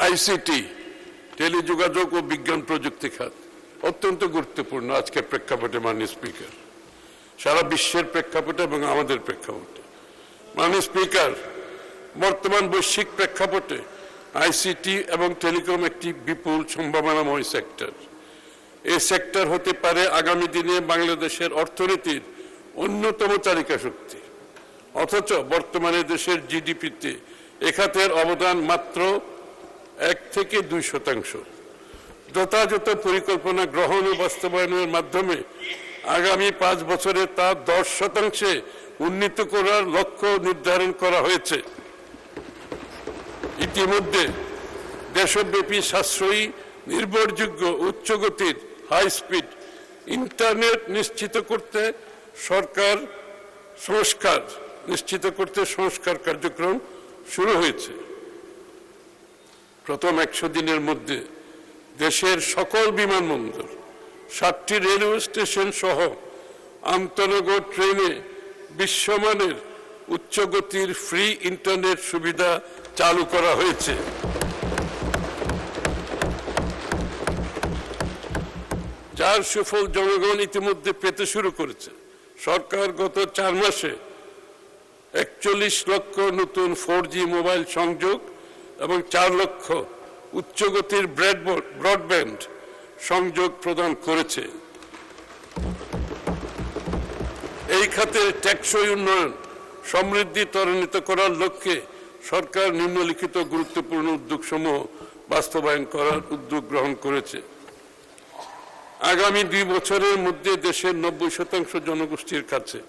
ICT, টেলিযোগাযোগ ও বিজ্ঞান প্রযুক্তি খাত অত্যন্ত গুরুত্বপূর্ণ আজকের প্রেক্ষাপটে। মাননীয় স্পিকার, সারা বিশ্বের প্রেক্ষাপটে এবং আমাদের প্রেক্ষাপটে, মাননীয় স্পিকার, বর্তমান বৈশ্বিক প্রেক্ষাপটে আইসিটি এবং টেলিকম একটি বিপুল সম্ভাবনাময় সেক্টর। এই সেক্টর হতে পারে আগামী দিনে বাংলাদেশের অর্থনীতির অন্যতম চালিকা শক্তি। অথচ বর্তমানে দেশের জিডিপিতে এ খাতের অবদান মাত্র 1 থেকে 2%। যথাযথ পরিকল্পনা গ্রহণ ও বাস্তবায়নের মাধ্যমে আগামী 5 বছরে তা 10% উন্নীত করার লক্ষ্য নির্ধারণ করা হয়েছে। ইতিমধ্যে দেশব্যাপী সাশ্রয়ী, নির্ভরযোগ্য, উচ্চগতির হাই স্পিড ইন্টারনেট নিশ্চিত করতে সংস্কার কার্যক্রম শুরু হয়েছে। প্রথম 100 দিনের মধ্যে দেশের সকল বিমানবন্দর, 7টি রেলওয়ে স্টেশন সহ আন্তনগর ট্রেনে বিশ্বমানের উচ্চগতির ফ্রি ইন্টারনেট সুবিধা চালু করা হয়েছে। যার সুফল জনগণ ইতিমধ্যে পেতে শুরু করেছে। সরকার গত 4 মাসে 41 লক্ষ নতুন 4G মোবাইল সংযোগ এবং 4 লক্ষ উচ্চগতির ব্রডব্যান্ড সংযোগ প্রদান করেছে। এই খাতের টেকসই উন্নয়ন সমৃদ্ধি ত্বরান্বিত করার লক্ষ্যে সরকার নিম্নলিখিত গুরুত্বপূর্ণ উদ্যোগসমূহ বাস্তবায়ন করার উদ্যোগ গ্রহণ করেছে। আগামী 2 বছরের মধ্যে দেশের 90% জনগোষ্ঠীর কাছে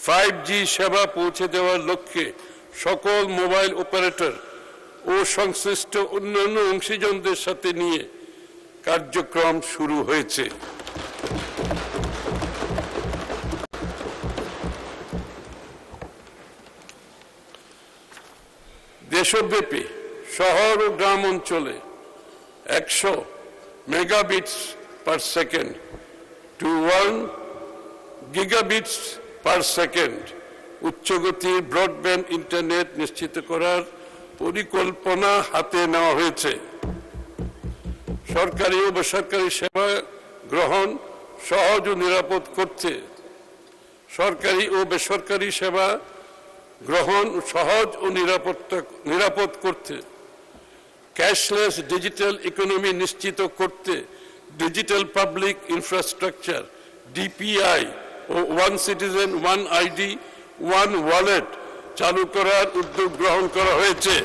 5G সেবা পৌঁছে দেওয়ার লক্ষ্যে সকল মোবাইল অপারেটর ও সংশ্লিষ্ট অন্যান্য অংশীজনদের সাথে নিয়ে কার্যক্রম শুরু হয়েছে। দেশব্যাপী শহর ও গ্রাম অঞ্চলে 100 megabits per second to 1 gigabits per second উচ্চগতির ব্রডব্যান্ড ইন্টারনেট নিশ্চিত করার পরিকল্পনা হাতে নেওয়া হয়েছে। সরকারি ও বেসরকারি সেবা গ্রহণ সহজ ও নিরাপদ করতে ক্যাশলেস ডিজিটাল ইকোনমি নিশ্চিত করতে ডিজিটাল পাবলিক ইনফ্রাস্ট্রাকচার ডিপিআই ও one citizen one ID one wallet চালু করার উদ্যোগ গ্রহণ করা হয়েছে।